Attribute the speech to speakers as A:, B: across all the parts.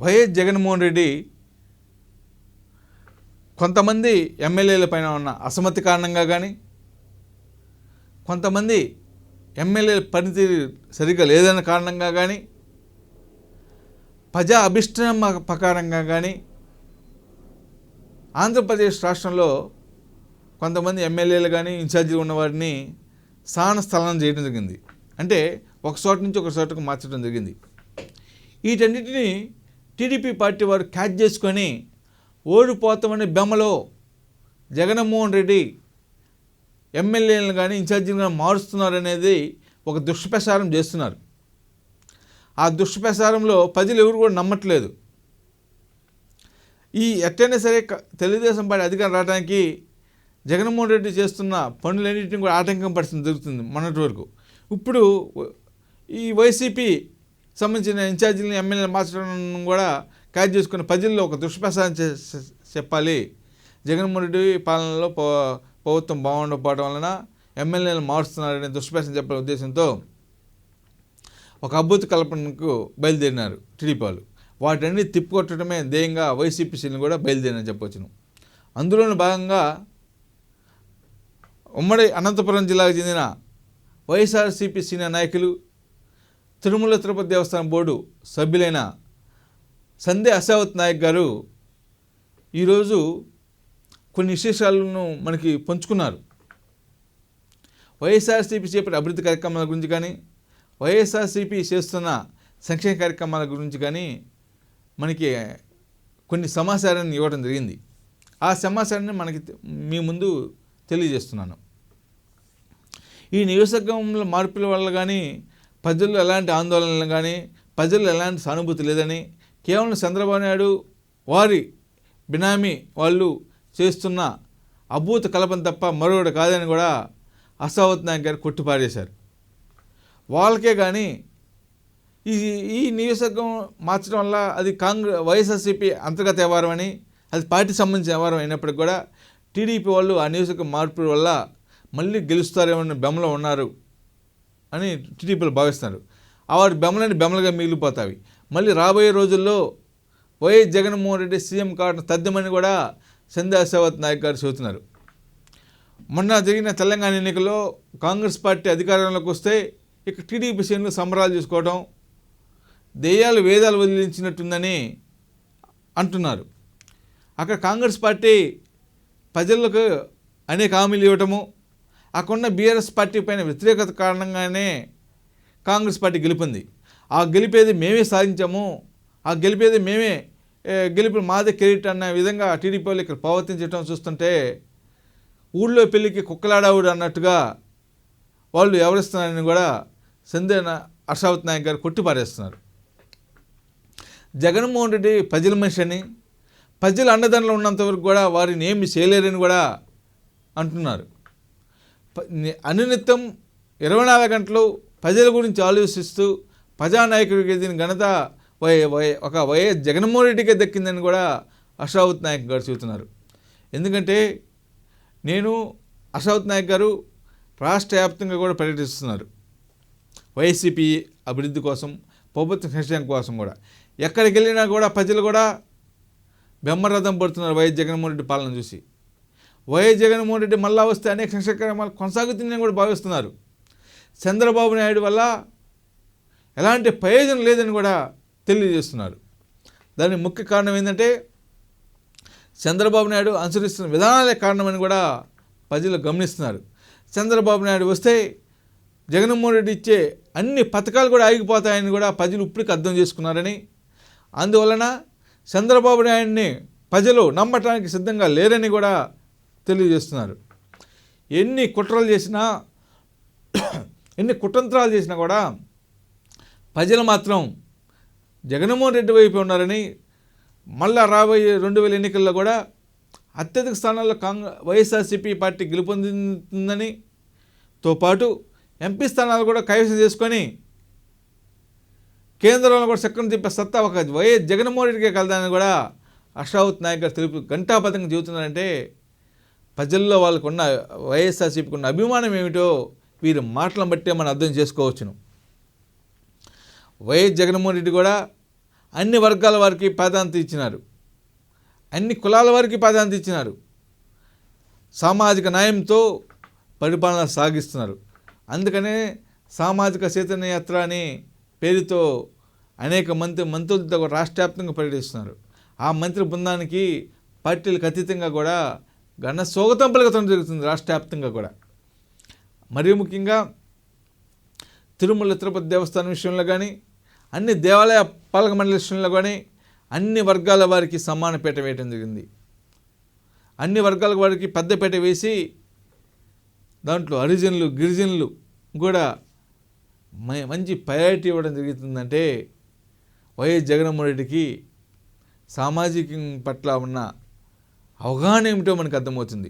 A: YS Jaganmohan Reddy కొంతమంది ఎమ్మెల్యేల పైన ఉన్న అసమ్మతి కారణంగా కానీ, కొంతమంది ఎమ్మెల్యేల పనితీరు సరిగ్గా లేదన్న కారణంగా కానీ, ప్రజా అభిష్టం ప్రకారంగా కానీ ఆంధ్రప్రదేశ్ రాష్ట్రంలో కొంతమంది ఎమ్మెల్యేలు కానీ ఇన్ఛార్జీలు ఉన్న వారిని స్థానం చేయడం జరిగింది. అంటే ఒక చోట నుంచి ఒక చోటకు మార్చడం జరిగింది. వీటన్నిటిని టీడీపీ పార్టీ వారు క్యాచ్ చేసుకొని ఓడిపోతామనే బెమ్మలో జగన్మోహన్ రెడ్డి ఎమ్మెల్యేలను కానీ ఇన్ఛార్జీలను కానీ మారుస్తున్నారనేది ఒక దుష్ప్రచారం చేస్తున్నారు. ఆ దుష్ప్రచారంలో ప్రజలు ఎవరు కూడా నమ్మట్లేదు. ఈ ఎట్టైనా సరే తెలుగుదేశం పార్టీ అధికారం రావడానికి జగన్మోహన్ రెడ్డి చేస్తున్న పనులన్నింటినీ కూడా ఆటంకం పరిస్థితి జరుగుతుంది మొన్నటి వరకు. ఇప్పుడు ఈ వైసీపీ సంబంధించిన ఇన్ఛార్జీలను ఎమ్మెల్యేలు మార్చడం కూడా క్యాచ్ చేసుకుని ప్రజల్లో ఒక దుష్ప్రచారం చెప్పాలి. జగన్మోహన్ రెడ్డి పాలనలో ప్రభుత్వం బాగుండకపోవడం వలన ఎమ్మెల్యేలు మారుస్తున్నారనే దుష్ప్రచారం చెప్పే ఉద్దేశంతో ఒక అద్భుత కల్పనకు బయలుదేరినారు టీడీపీ వాళ్ళు. వాటన్ని తిప్పుకొట్టడమే ధ్యేయంగా వైసీపీ శ్రేణులు కూడా బయలుదేరని చెప్పవచ్చును. అందులోని భాగంగా ఉమ్మడి అనంతపురం జిల్లాకు చెందిన వైఎస్ఆర్సీపీ సీనియర్ నాయకులు, తిరుమల తిరుపతి దేవస్థానం బోర్డు సభ్యులైన సందే అశావత్ నాయక్ గారు ఈరోజు కొన్ని విశేషాలను మనకి పంచుకున్నారు. వైఎస్ఆర్సీపీ చేపట్టే అభివృద్ధి కార్యక్రమాల గురించి కానీ, వైఎస్ఆర్సీపీ చేస్తున్న సంక్షేమ కార్యక్రమాల గురించి కానీ మనకి కొన్ని సమాచారాన్ని ఇవ్వడం జరిగింది. ఆ సమాచారాన్ని మీ ముందు తెలియజేస్తున్నాను. ఈ నియోజకవర్గంలో మార్పుల వల్ల కానీ ప్రజల్లో ఎలాంటి ఆందోళనలు కానీ, ప్రజల్లో ఎలాంటి సానుభూతి లేదని, కేవలం చంద్రబాబు నాయుడు వారి బినామీ వాళ్ళు చేస్తున్న అభూత కల్పన తప్ప మరొకటి కాదని కూడా అశావత్ నాయక్ గారు కొట్టిపారేశారు. వాళ్ళకే కానీ ఈ నియోజకవర్గం మార్చడం వల్ల అది వైఎస్ఆర్సీపీ అంతర్గత వ్యవహారం అని, అది పార్టీ సంబంధించిన వ్యవహారం అయినప్పటికీ కూడా టీడీపీ వాళ్ళు ఆ నియోజకవర్గం మార్పు వల్ల మళ్ళీ గెలుస్తారేమో బెమ్మలో ఉన్నారు అని టీడీపీలు భావిస్తున్నారు. వారి బెమ్మలని బెమ్మలుగా మిగిలిపోతాయి. మళ్ళీ రాబోయే రోజుల్లో వైఎస్ జగన్మోహన్ రెడ్డి సీఎం కావడం తథ్యమని కూడా సందే అశావత్ నాయక్ గారు చెబుతున్నారు. మొన్న జరిగిన తెలంగాణ ఎన్నికల్లో కాంగ్రెస్ పార్టీ అధికారంలోకి వస్తే ఇక టీడీపీ శ్రేణులు సంబరాలు చేసుకోవడం, దెయ్యాలు వేదాలు వదిలించినట్టుందని అంటున్నారు. అక్కడ కాంగ్రెస్ పార్టీ ప్రజలకు అనేక హామీలు ఇవ్వటము, అక్కడున్న బీఆర్ఎస్ పార్టీ పైన వ్యతిరేకత కారణంగానే కాంగ్రెస్ పార్టీ గెలిపింది. ఆ గెలిపేది మేమే సాధించాము, ఆ గెలిపేది మేమే గెలుపు మాదే క్రెడిట్ అన్న విధంగా టీడీపీ వాళ్ళు ఇక్కడ ప్రవర్తించడం చూస్తుంటే ఊళ్ళో పెళ్ళికి కుక్కలాడావుడు అన్నట్టుగా వాళ్ళు ఎవరిస్తున్నారని కూడా సందే అశావత్ నాయక్ గారు కొట్టిపారేస్తున్నారు. జగన్మోహన్ రెడ్డి ప్రజల మనిషి అని, ప్రజల అండదండలు ఉన్నంతవరకు కూడా వారిని ఏమి చేయలేరని కూడా అంటున్నారు. అనునిత్యం 24 గంటలు ప్రజల గురించి ఆలోచిస్తూ ప్రజానాయకుడికి దీని ఘనత ఒక వైఎస్ జగన్మోహన్ రెడ్డికే దక్కిందని కూడా అశావత్ నాయక్ గారు చెబుతున్నారు. ఎందుకంటే అశావత్ నాయక్ గారు రాష్ట్ర వ్యాప్తంగా కూడా పర్యటిస్తున్నారు. వైసీపీ అభివృద్ధి కోసం, ప్రభుత్వ సంక్షేమం కోసం కూడా ఎక్కడికి వెళ్ళినా కూడా ప్రజలు కూడా బెమ్మరథం పడుతున్నారు వైఎస్ జగన్మోహన్ రెడ్డి పాలన చూసి. వైఎస్ జగన్మోహన్ రెడ్డి మళ్ళా వస్తే అనేక సంక్షేమ కార్యక్రమాలు కొనసాగుతుందని కూడా భావిస్తున్నారు. చంద్రబాబు నాయుడు వల్ల ఎలాంటి ప్రయోజనం లేదని కూడా తెలియజేస్తున్నారు. దానికి ముఖ్య కారణం ఏంటంటే చంద్రబాబు నాయుడు అనుసరిస్తున్న విధానాలే కారణమని కూడా ప్రజలు గమనిస్తున్నారు. చంద్రబాబు నాయుడు వస్తే జగన్మోహన్ రెడ్డి ఇచ్చే అన్ని పథకాలు కూడా ఆగిపోతాయని కూడా ప్రజలు ఇప్పటికీ అర్థం చేసుకున్నారని, అందువలన చంద్రబాబు నాయుడిని ప్రజలు నమ్మటానికి సిద్ధంగా లేరని కూడా తెలియజేస్తున్నారు. ఎన్ని కుట్రంత్రాలు చేసినా కూడా ప్రజలు మాత్రం జగన్మోహన్ రెడ్డి వైపు ఉన్నారని, మళ్ళా రాబోయే 2000 ఎన్నికల్లో కూడా అత్యధిక స్థానాల్లో వైఎస్ఆర్సీపీ పార్టీ గెలుపొందుతుందని తో పాటు ఎంపీ స్థానాలు కూడా కైవసం చేసుకొని కేంద్రంలో కూడా చక్రం తిప్పే సత్తా ఒక వైఎస్ జగన్మోహన్ రెడ్డికే కలదని కూడా అశావత్ నాయక్ గారు తెలుపు గంటాపథంగా చెబుతున్నారంటే ప్రజల్లో వాళ్ళకున్న వైఎస్ఆర్సీపీకి ఉన్న అభిమానం ఏమిటో వీరి మాటలను బట్టే మనం అర్థం చేసుకోవచ్చును. వైఎస్ జగన్మోహన్ రెడ్డి కూడా అన్ని వర్గాల వారికి ప్రాధాన్యత ఇచ్చినారు, అన్ని కులాల వారికి ప్రాధాన్యత ఇచ్చినారు. సామాజిక న్యాయంతో పరిపాలన సాగిస్తున్నారు. అందుకనే సామాజిక చైతన్య యాత్ర అనే పేరుతో అనేక మంత్రులతో రాష్ట్ర వ్యాప్తంగా పర్యటిస్తున్నారు. ఆ మంత్రి బృందానికి పార్టీలకు అతీతంగా కూడా ఘన స్వాగతం పలకడం జరుగుతుంది రాష్ట్ర వ్యాప్తంగా కూడా. మరీ ముఖ్యంగా తిరుమల తిరుపతి దేవస్థానం విషయంలో కానీ, అన్ని దేవాలయ పాలక మండలి విషయంలో కానీ అన్ని వర్గాల వారికి సమానపేట వేయడం జరిగింది. అన్ని వర్గాల వారికి పెద్దపేట వేసి దాంట్లో హరిజనులు గిరిజనులు కూడా మంచి ప్రయారిటీ ఇవ్వడం జరుగుతుందంటే వైఎస్ జగన్మోహన్ రెడ్డికి సామాజికం పట్ల ఉన్న అవగాహన ఏమిటో మనకు అర్థమవుతుంది.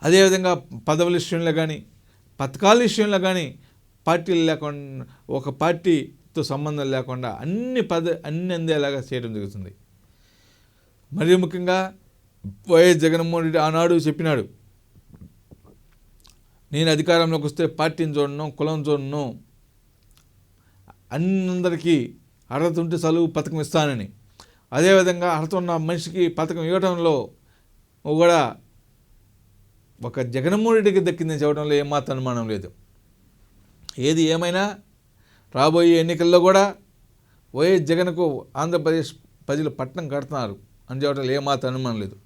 A: అదేవిధంగా పదవుల విషయంలో కానీ పథకాల విషయంలో కానీ పార్టీలు లేకుండా, ఒక పార్టీతో సంబంధం లేకుండా అన్ని అందేలాగా చేయడం జరుగుతుంది. మరీ ముఖ్యంగా వైఎస్ జగన్మోహన్ రెడ్డి ఆనాడు చెప్పినాడు, నేను అధికారంలోకి వస్తే పార్టీని చూడను, కులం చూడను, అందరికీ అర్హత ఉంటే చదువు పథకం ఇస్తానని. అదేవిధంగా అర్హత ఉన్న మనిషికి పథకం ఇవ్వడంలో కూడా ఒక జగన్మోహన్ రెడ్డికి దక్కిందని చెప్పడంలో ఏమాత్రం అనుమానం లేదు. ఏది ఏమైనా రాబోయే ఎన్నికల్లో కూడా వైఎస్ జగన్కు ఆంధ్రప్రదేశ్ ప్రజలు పట్టణం కడుతున్నారు అని చెప్పడంలో ఏమాత్రం అనుమానం లేదు.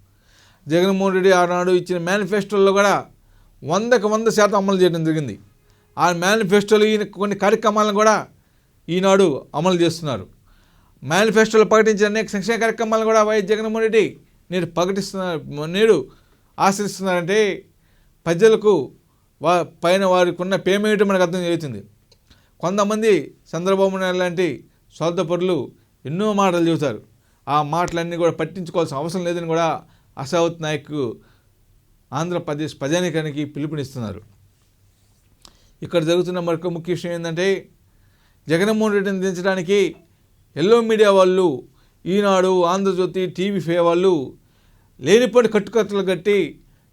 A: జగన్మోహన్ రెడ్డి ఆనాడు ఇచ్చిన మేనిఫెస్టోలో కూడా 100% అమలు చేయడం జరిగింది. ఆ మేనిఫెస్టోలో ఈయన కొన్ని కార్యక్రమాలను కూడా ఈనాడు అమలు చేస్తున్నారు. మేనిఫెస్టోలో ప్రకటించిన అనేక సంక్షేమ కార్యక్రమాలను కూడా వైఎస్ జగన్మోహన్ రెడ్డి నేడు ఆశ్రయిస్తున్నారంటే ప్రజలకు పైన వారికి ఉన్న పేమెంట్ మనకు అర్థం అవుతుంది. కొంతమంది చంద్రబాబు నాయుడు లాంటి స్వార్థపరులు ఎన్నో మాటలు చెబుతారు. ఆ మాటలన్నీ కూడా పట్టించుకోవాల్సిన అవసరం లేదని కూడా అసౌత్ నాయక్ ఆంధ్రప్రదేశ్ ప్రజానీకానికి పిలుపునిస్తున్నారు. ఇక్కడ జరుగుతున్న మరొక ముఖ్య విషయం ఏంటంటే, జగన్మోహన్ రెడ్డిని దించడానికి ఎల్లో మీడియా వాళ్ళు, ఈనాడు, ఆంధ్రజ్యోతి, టీవీ వాళ్ళు లేనిపోని కట్టుకట్టులు కట్టి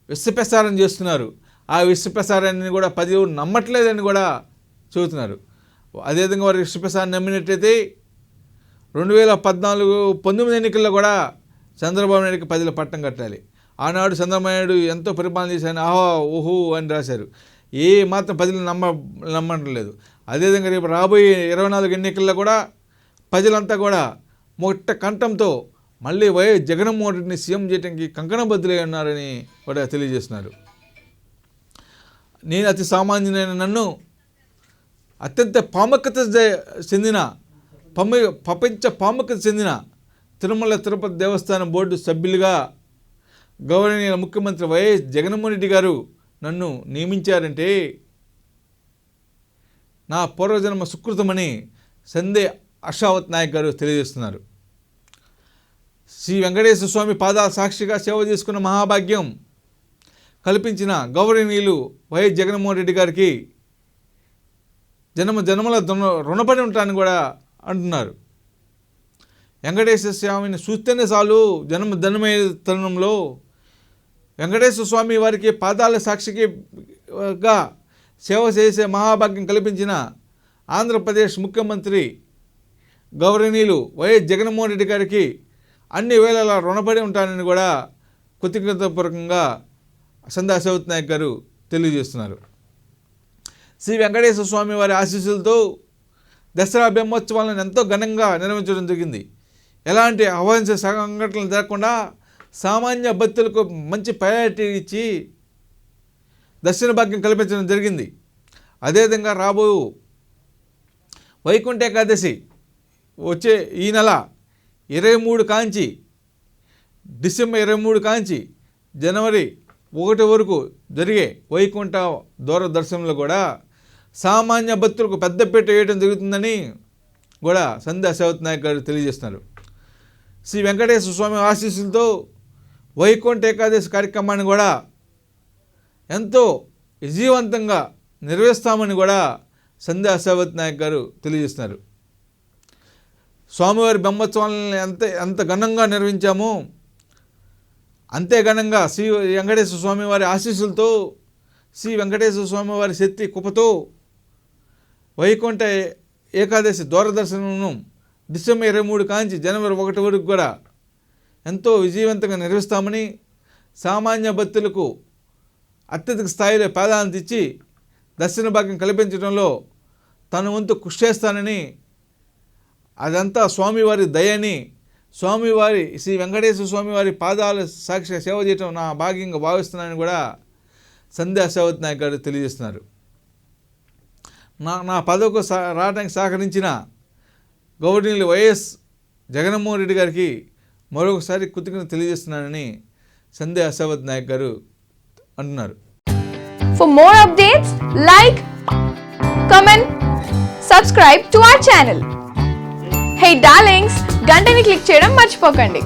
A: విషప్రసారం చేస్తున్నారు. ఆ విషప్రసారాన్ని కూడా ప్రజలు నమ్మట్లేదని కూడా చెబుతున్నారు. అదేవిధంగా వారి విషప్రసారం నమ్మినట్లయితే 2019 ఎన్నికల్లో కూడా చంద్రబాబు నాయుడికి ప్రజలు పట్టం కట్టాలి. ఆనాడు చంద్రబాబు నాయుడు ఎంతో పరిపాలన చేశాను, ఓహో అని రాశారు. ఏ మాత్రం ప్రజలు నమ్మటం లేదు. అదేవిధంగా రేపు రాబోయే 24 ఎన్నికల్లో కూడా ప్రజలంతా కూడా మొట్ట కంఠంతో మళ్ళీ వైఎస్ జగన్మోహన్ రెడ్డిని సీఎం చేయడానికి కంకణబద్దులై ఉన్నారని కూడా తెలియజేస్తున్నారు. నేను అతి సామాన్యునైన నన్ను అత్యంత ప్రపంచ ప్రాముఖ్యత చెందిన తిరుమల తిరుపతి దేవస్థానం బోర్డు సభ్యులుగా గౌరవనీయ ముఖ్యమంత్రి వైఎస్ జగన్మోహన్ రెడ్డి గారు నన్ను నియమించారంటే నా పూర్వజన్మ సుకృతమని సందే అషావత్ నాయక్ గారు తెలియజేస్తున్నారు. శ్రీ వెంకటేశ్వర స్వామి పాదాల సాక్షిగా సేవ చేసుకున్న మహాభాగ్యం కల్పించిన గౌరవనీయులు వైఎస్ జగన్మోహన్ రెడ్డి గారికి జన్మల రుణపడి ఉంటానని కూడా అంటున్నారు. వెంకటేశ్వర స్వామిని చూస్తేనే చాలు ధనమయ్యే తరుణంలో వెంకటేశ్వర స్వామి వారికి పాదాల సాక్షిగా సేవ చేసే మహాభాగ్యం కల్పించిన ఆంధ్రప్రదేశ్ ముఖ్యమంత్రి గౌరవనీయులు వైఎస్ జగన్మోహన్ రెడ్డి గారికి అన్ని వేళలా రుణపడి ఉంటానని కూడా కృతజ్ఞతాపూర్వకంగా సందా అషావత్ నాయక్ గారు తెలియజేస్తున్నారు. శ్రీ వెంకటేశ్వర స్వామి వారి ఆశీస్సులతో దసరా బ్రహ్మోత్సవాలను ఎంతో ఘనంగా నిర్వహించడం జరిగింది. ఎలాంటి అవాంఛనీయ సంఘటనలు జరగకుండా సామాన్య భక్తులకు మంచి ప్రయారిటీ ఇచ్చి దర్శన భాగ్యం కల్పించడం జరిగింది. అదేవిధంగా రాబో వైకుంఠ ఏకాదశి వచ్చే ఈ నెల 23 కాంచి డిసెంబర్ 23 కాంచి జనవరి 1 వరకు జరిగే వైకుంఠ దూరదర్శనంలో కూడా సామాన్య భక్తులకు పెద్దపీట వేయడం జరుగుతుందని కూడా సంధ్యా అషావత్ నాయక్ గారు తెలియజేస్తున్నారు. శ్రీ వెంకటేశ్వర స్వామి ఆశీస్సులతో వైకుంఠ ఏకాదశి కార్యక్రమాన్ని కూడా ఎంతో విజయవంతంగా నిర్వహిస్తామని కూడా సంధ్యా అషావత్ నాయక్ గారు తెలియజేస్తున్నారు. స్వామివారి బ్రహ్మోత్సవాలను ఎంత ఘనంగా నిర్వహించామో అంతే ఘనంగా శ్రీ వెంకటేశ్వర స్వామి వారి ఆశీస్సులతో, శ్రీ వెంకటేశ్వర స్వామి వారి శక్తి కృపతో వైకుంఠ ఏకాదశి దూరదర్శనం డిసెంబర్ 23 కాంచి జనవరి 1 వరకు కూడా ఎంతో విజయవంతంగా నిర్వహిస్తామని, సామాన్య భక్తులకు అత్యధిక స్థాయిలో ప్రాధాన్యత ఇచ్చి దర్శన భాగ్యం కల్పించడంలో తన వంతు కృషి చేస్తానని, అదంతా స్వామివారి దయని, స్వామివారి శ్రీ వెంకటేశ్వర స్వామివారి పాదాల సాక్షి సేవ చేయటం నా భాగ్యంగా భావిస్తున్నానని కూడా సంధ్యా సేవత్ నాయక్ గారు తెలియజేస్తున్నారు. నా పదవికి రావడానికి సహకరించిన గౌరవనీయులు వైఎస్ జగన్మోహన్ రెడ్డి గారికి మరొకసారి కృతజ్ఞతలు తెలియజేస్తున్నానని సంధ్యా సేవత్ నాయక్ గారు అంటున్నారు.
B: For more updates, like, comment, subscribe to our channel. Hey darlings, గంటని click చేయడం మర్చిపోకండి.